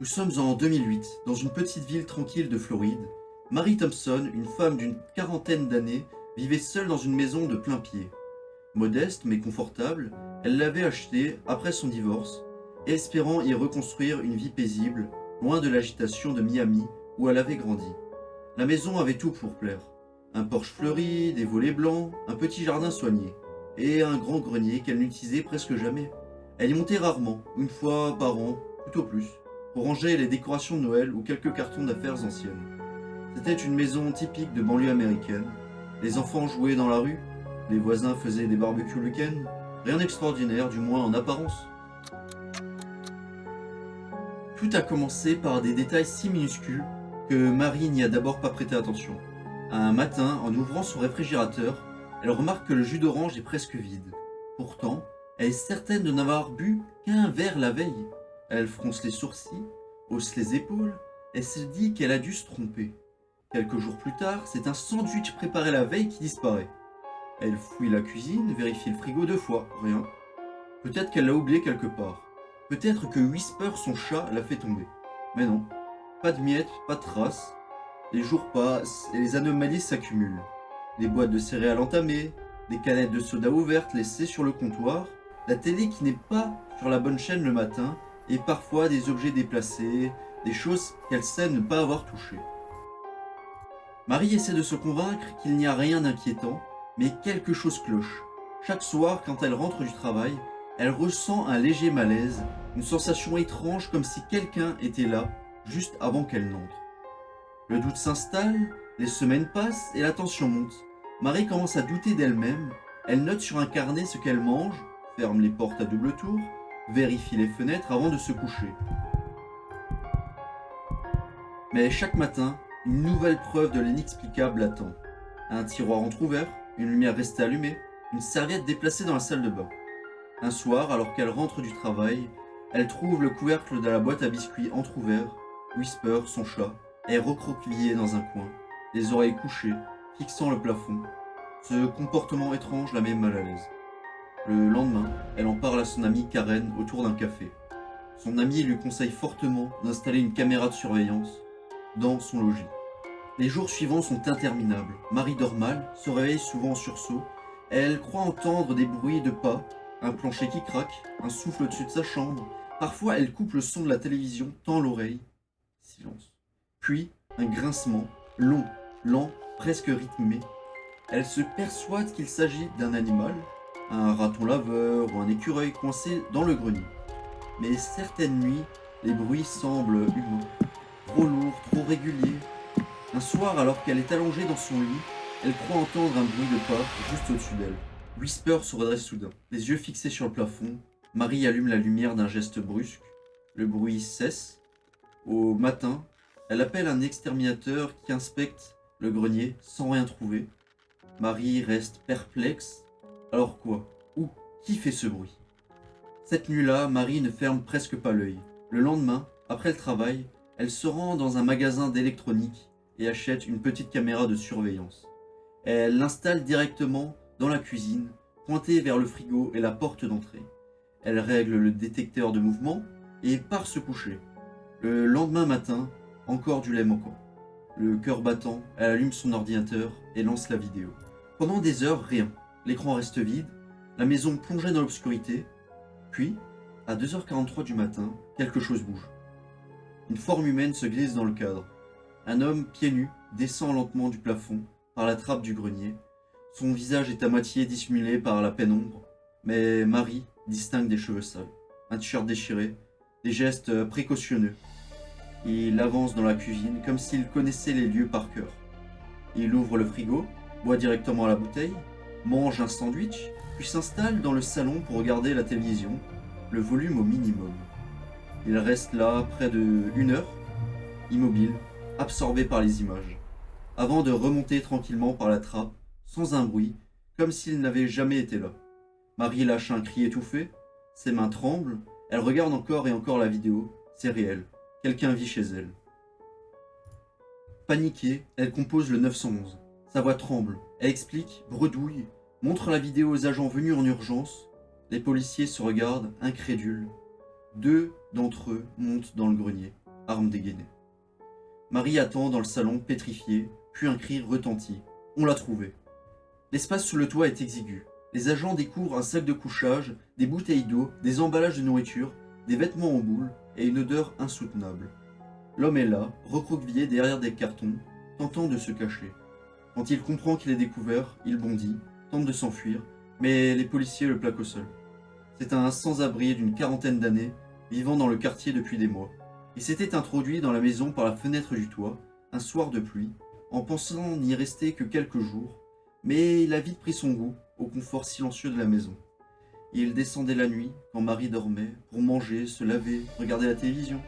Nous sommes en 2008, dans une petite ville tranquille de Floride. Mary Thompson, une femme d'une quarantaine d'années, vivait seule dans une maison de plein pied. Modeste mais confortable, elle l'avait achetée après son divorce, espérant y reconstruire une vie paisible, loin de l'agitation de Miami où elle avait grandi. La maison avait tout pour plaire. Un porche fleuri, des volets blancs, un petit jardin soigné, et un grand grenier qu'elle n'utilisait presque jamais. Elle y montait rarement, une fois par an, tout au plus, pour ranger les décorations de Noël ou quelques cartons d'affaires anciennes. C'était une maison typique de banlieue américaine. Les enfants jouaient dans la rue, les voisins faisaient des barbecues le week-end. Rien d'extraordinaire, du moins en apparence. Tout a commencé par des détails si minuscules que Marie n'y a d'abord pas prêté attention. Un matin, en ouvrant son réfrigérateur, elle remarque que le jus d'orange est presque vide. Pourtant, elle est certaine de n'avoir bu qu'un verre la veille. Elle fronce les sourcils, hausse les épaules, et se dit qu'elle a dû se tromper. Quelques jours plus tard, c'est un sandwich préparé la veille qui disparaît. Elle fouille la cuisine, vérifie le frigo 2 fois, rien. Peut-être qu'elle l'a oublié quelque part. Peut-être que Whisper, son chat, l'a fait tomber. Mais non, pas de miettes, pas de traces. Les jours passent et les anomalies s'accumulent. Des boîtes de céréales entamées, des canettes de soda ouvertes laissées sur le comptoir, la télé qui n'est pas sur la bonne chaîne le matin, et parfois des objets déplacés, des choses qu'elle sait ne pas avoir touchées. Marie essaie de se convaincre qu'il n'y a rien d'inquiétant, mais quelque chose cloche. Chaque soir, quand elle rentre du travail, elle ressent un léger malaise, une sensation étrange comme si quelqu'un était là, juste avant qu'elle n'entre. Le doute s'installe, les semaines passent et la tension monte. Marie commence à douter d'elle-même, elle note sur un carnet ce qu'elle mange, ferme les portes à double tour, vérifie les fenêtres avant de se coucher. Mais chaque matin, une nouvelle preuve de l'inexplicable l'attend. Un tiroir entrouvert, une lumière restée allumée, une serviette déplacée dans la salle de bain. Un soir, alors qu'elle rentre du travail, elle trouve le couvercle de la boîte à biscuits entrouvert. Whisper, son chat, est recroquevillé dans un coin, les oreilles couchées, fixant le plafond. Ce comportement étrange la met mal à l'aise. Le lendemain, elle en parle à son amie Karen autour d'un café. Son amie lui conseille fortement d'installer une caméra de surveillance dans son logis. Les jours suivants sont interminables. Marie dort mal, se réveille souvent en sursaut. Elle croit entendre des bruits de pas, un plancher qui craque, un souffle au-dessus de sa chambre. Parfois, elle coupe le son de la télévision, tend l'oreille. Silence. Puis, un grincement, long, lent, presque rythmé. Elle se persuade qu'il s'agit d'un animal, un raton laveur ou un écureuil coincé dans le grenier. Mais certaines nuits, les bruits semblent humains, trop lourds, trop réguliers. Un soir, alors qu'elle est allongée dans son lit, elle croit entendre un bruit de pas juste au-dessus d'elle. Whisper se redresse soudain, les yeux fixés sur le plafond. Marie allume la lumière d'un geste brusque. Le bruit cesse. Au matin, elle appelle un exterminateur qui inspecte le grenier sans rien trouver. Marie reste perplexe. Alors quoi? Où? Qui fait ce bruit? Cette nuit-là, Marie ne ferme presque pas l'œil. Le lendemain, après le travail, elle se rend dans un magasin d'électronique et achète une petite caméra de surveillance. Elle l'installe directement dans la cuisine, pointée vers le frigo et la porte d'entrée. Elle règle le détecteur de mouvement et part se coucher. Le lendemain matin, encore du lait manquant. Le cœur battant, elle allume son ordinateur et lance la vidéo. Pendant des heures, rien. L'écran reste vide, la maison plongeait dans l'obscurité. Puis, à 2h43 du matin, quelque chose bouge. Une forme humaine se glisse dans le cadre. Un homme pieds nus descend lentement du plafond par la trappe du grenier. Son visage est à moitié dissimulé par la pénombre, mais Marie distingue des cheveux sales, un t-shirt déchiré, des gestes précautionneux. Il avance dans la cuisine comme s'il connaissait les lieux par cœur. Il ouvre le frigo, boit directement la bouteille, mange un sandwich, puis s'installe dans le salon pour regarder la télévision, le volume au minimum. Il reste là près de 1 heure, immobile, absorbé par les images, avant de remonter tranquillement par la trappe, sans un bruit, comme s'il n'avait jamais été là. Marie lâche un cri étouffé, ses mains tremblent, elle regarde encore et encore la vidéo, c'est réel, quelqu'un vit chez elle. Paniquée, elle compose le 911. Sa voix tremble, elle explique, bredouille, montre la vidéo aux agents venus en urgence. Les policiers se regardent, incrédules. 2 d'entre eux montent dans le grenier. arme dégainée. Marie attend dans le salon, pétrifiée, puis un cri retentit. On l'a trouvé. L'espace sous le toit est exigu. Les agents découvrent un sac de couchage, des bouteilles d'eau, des emballages de nourriture, des vêtements en boule et une odeur insoutenable. L'homme est là, recroquevillé derrière des cartons, tentant de se cacher. Quand il comprend qu'il est découvert, il bondit, tente de s'enfuir, mais les policiers le plaquent au sol. C'est un sans-abri d'une quarantaine d'années, vivant dans le quartier depuis des mois. Il s'était introduit dans la maison par la fenêtre du toit, un soir de pluie, en pensant n'y rester que quelques jours, mais il a vite pris son goût au confort silencieux de la maison. Il descendait la nuit, quand Marie dormait, pour manger, se laver, regarder la télévision.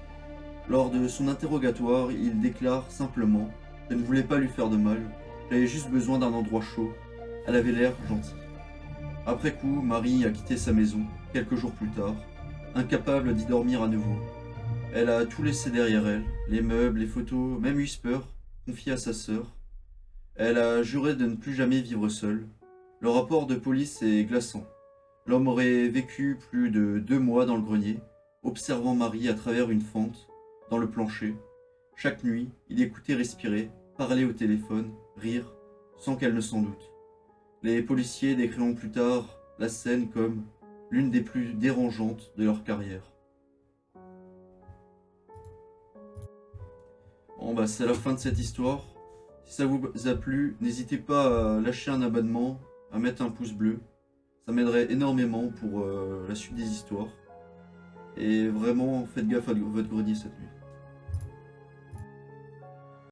Lors de son interrogatoire, il déclare simplement « Je ne voulais pas lui faire de mal, j'avais juste besoin d'un endroit chaud. » Elle avait l'air gentille. Après coup, Marie a quitté sa maison, quelques jours plus tard, incapable d'y dormir à nouveau. Elle a tout laissé derrière elle, les meubles, les photos, même Whisper, confié à sa sœur. Elle a juré de ne plus jamais vivre seule. Le rapport de police est glaçant. L'homme aurait vécu plus de 2 mois dans le grenier, observant Marie à travers une fente, dans le plancher. Chaque nuit, il écoutait respirer, parler au téléphone, rire, sans qu'elle ne s'en doute. Les policiers décriront plus tard la scène comme l'une des plus dérangeantes de leur carrière. Bon bah c'est la fin de cette histoire. Si ça vous a plu, n'hésitez pas à lâcher un abonnement, à mettre un pouce bleu. Ça m'aiderait énormément pour la suite des histoires. Et vraiment, faites gaffe à votre grenier cette nuit.